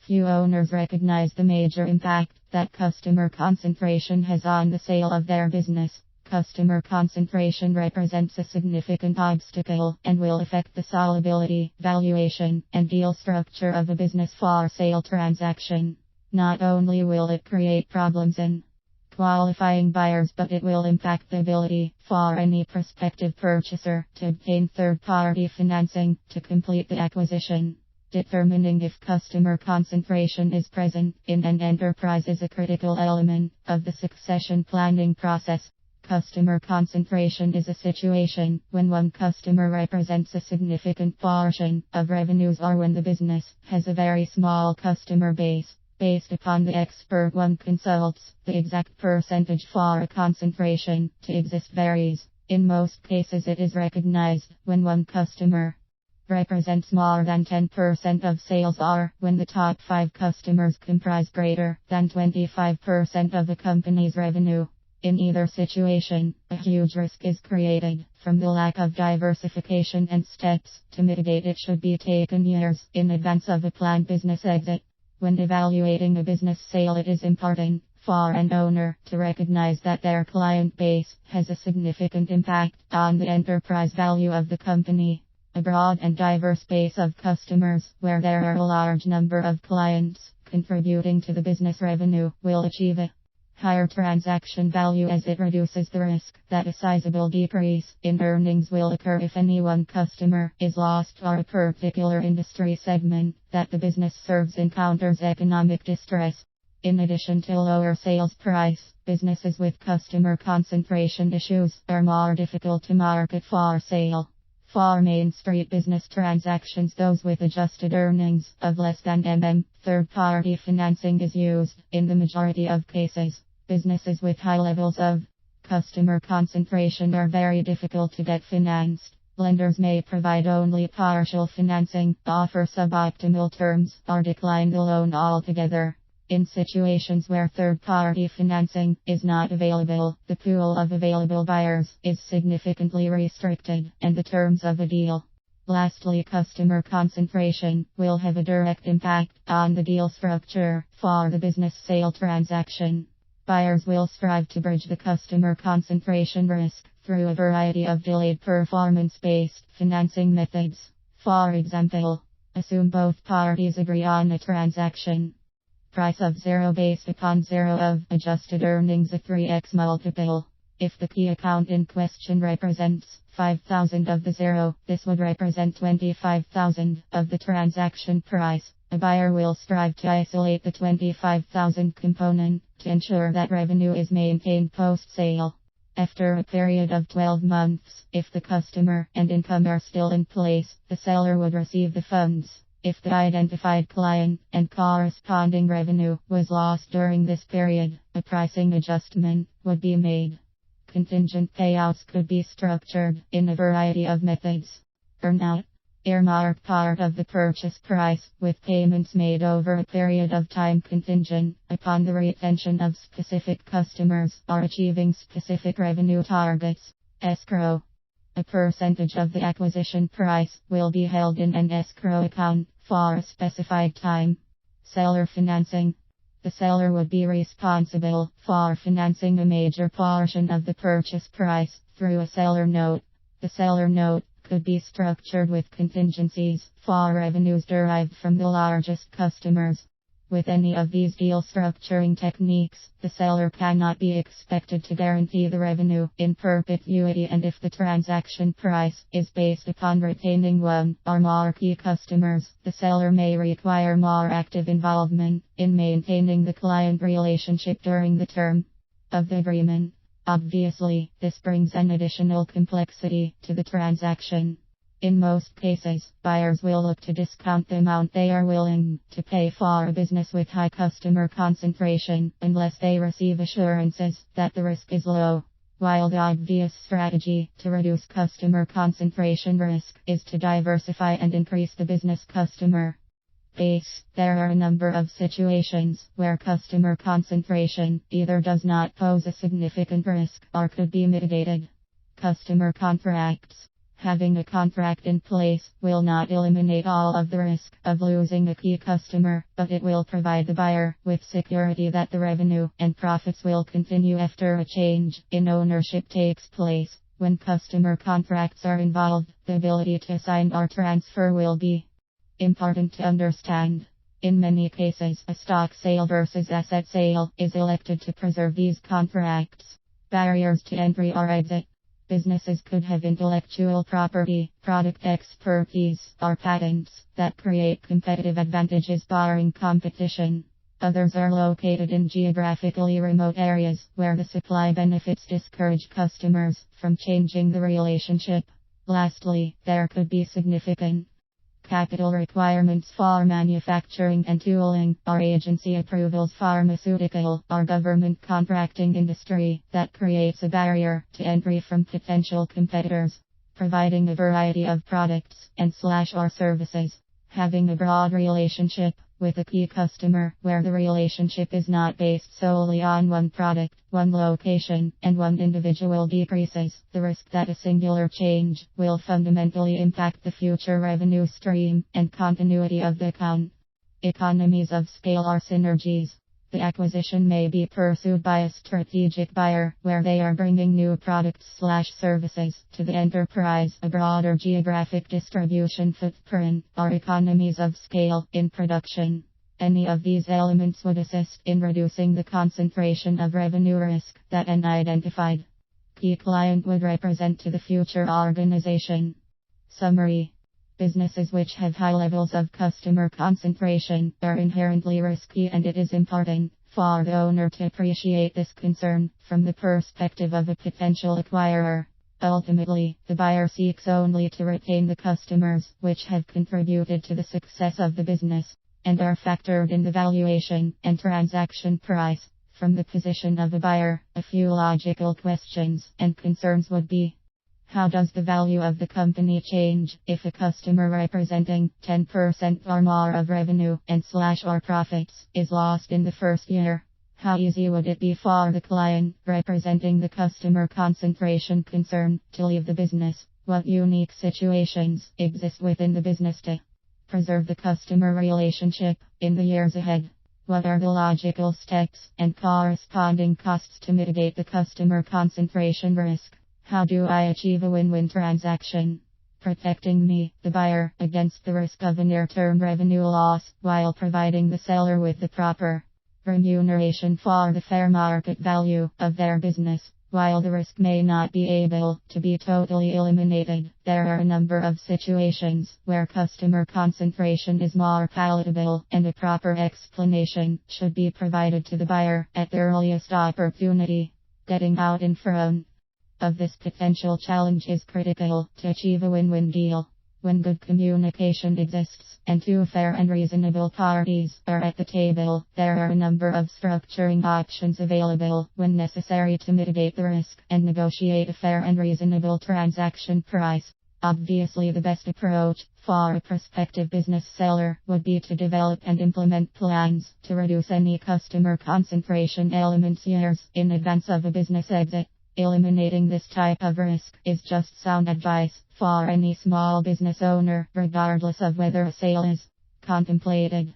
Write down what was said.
Few owners recognize the major impact that customer concentration has on the sale of their business. Customer concentration represents a significant obstacle and will affect the saleability, valuation, and deal structure of a business for sale transaction. Not only will it create problems in qualifying buyers, but it will impact the ability for any prospective purchaser to obtain third-party financing to complete the acquisition. Determining if customer concentration is present in an enterprise is a critical element of the succession planning process. Customer concentration is a situation when one customer represents a significant portion of revenues or when the business has a very small customer base. Based upon the expert one consults, the exact percentage for a concentration to exist varies. In most cases it is recognized when one customer represents more than 10% of sales or when the top 5 customers comprise greater than 25% of a company's revenue. In either situation, a huge risk is created from the lack of diversification, and steps to mitigate it should be taken years in advance of a planned business exit. When evaluating a business sale, it is important for an owner to recognize that their client base has a significant impact on the enterprise value of the company. A broad and diverse base of customers, where there are a large number of clients contributing to the business revenue, will achieve a higher transaction value as it reduces the risk that a sizable decrease in earnings will occur if any one customer is lost or a particular industry segment that the business serves encounters economic distress. In addition to lower sales price, businesses with customer concentration issues are more difficult to market for sale. For Main Street business transactions, those with adjusted earnings of less than third-party financing is used in the majority of cases. Businesses with high levels of customer concentration are very difficult to get financed. Lenders may provide only partial financing, offer suboptimal terms, or decline the loan altogether. In situations where third-party financing is not available, the pool of available buyers is significantly restricted, and the terms of a deal. Lastly, customer concentration will have a direct impact on the deal structure for the business sale transaction. Buyers will strive to bridge the customer concentration risk through a variety of delayed performance-based financing methods. For example, assume both parties agree on a transaction price of 0 based upon 0 of adjusted earnings, a 3x multiple. If the key account in question represents 5,000 of the 0, this would represent 25,000 of the transaction price. A buyer will strive to isolate the 25,000 component to ensure that revenue is maintained post-sale. After a period of 12 months, if the customer and income are still in place, the seller would receive the funds. If the identified client and corresponding revenue was lost during this period, a pricing adjustment would be made. Contingent payouts could be structured in a variety of methods. Earnout. Earmark part of the purchase price, with payments made over a period of time contingent upon the retention of specific customers or achieving specific revenue targets. Escrow. A percentage of the acquisition price will be held in an escrow account for a specified time. Seller financing. The seller would be responsible for financing a major portion of the purchase price through a seller note. The seller note could be structured with contingencies for revenues derived from the largest customers. With any of these deal structuring techniques, the seller cannot be expected to guarantee the revenue in perpetuity, and if the transaction price is based upon retaining one or more key customers, the seller may require more active involvement in maintaining the client relationship during the term of the agreement. Obviously, this brings an additional complexity to the transaction. In most cases, buyers will look to discount the amount they are willing to pay for a business with high customer concentration, unless they receive assurances that the risk is low. While the obvious strategy to reduce customer concentration risk is to diversify and increase the business customer base, there are a number of situations where customer concentration either does not pose a significant risk or could be mitigated. Customer contracts. Having a contract in place will not eliminate all of the risk of losing a key customer, but it will provide the buyer with security that the revenue and profits will continue after a change in ownership takes place. When customer contracts are involved, the ability to sign or transfer will be important to understand. In many cases, a stock sale versus asset sale is elected to preserve these contracts. Barriers to entry or exit. Businesses could have intellectual property, product expertise, or patents that create competitive advantages barring competition. Others are located in geographically remote areas where the supply benefits discourage customers from changing the relationship. Lastly, there could be significant capital requirements for manufacturing and tooling, or agency approvals pharmaceutical or government contracting industry that creates a barrier to entry from potential competitors. Providing a variety of products and or services. Having a broad relationship with a key customer where the relationship is not based solely on one product, one location, and one individual decreases the risk that a singular change will fundamentally impact the future revenue stream and continuity of the account. Economies of scale or synergies. The acquisition may be pursued by a strategic buyer where they are bringing new products/services to the enterprise, a broader geographic distribution footprint, or economies of scale in production. Any of these elements would assist in reducing the concentration of revenue risk that an identified key client would represent to the future organization. Summary. Businesses which have high levels of customer concentration are inherently risky, and it is important for the owner to appreciate this concern from the perspective of a potential acquirer. Ultimately, the buyer seeks only to retain the customers which have contributed to the success of the business and are factored in the valuation and transaction price. From the position of a buyer, a few logical questions and concerns would be: how does the value of the company change if a customer representing 10% or more of revenue and or profits is lost in the first year? How easy would it be for the client representing the customer concentration concern to leave the business? What unique situations exist within the business to preserve the customer relationship in the years ahead? What are the logical steps and corresponding costs to mitigate the customer concentration risk? How do I achieve a win-win transaction, protecting me, the buyer, against the risk of a near-term revenue loss, while providing the seller with the proper remuneration for the fair market value of their business? While the risk may not be able to be totally eliminated, there are a number of situations where customer concentration is more palatable, and a proper explanation should be provided to the buyer at the earliest opportunity. Getting out in front of this potential challenge is critical to achieve a win-win deal. When good communication exists and two fair and reasonable parties are at the table, there are a number of structuring options available when necessary to mitigate the risk and negotiate a fair and reasonable transaction price. Obviously, the best approach for a prospective business seller would be to develop and implement plans to reduce any customer concentration elements years in advance of a business exit. Eliminating this type of risk is just sound advice for any small business owner, regardless of whether a sale is contemplated.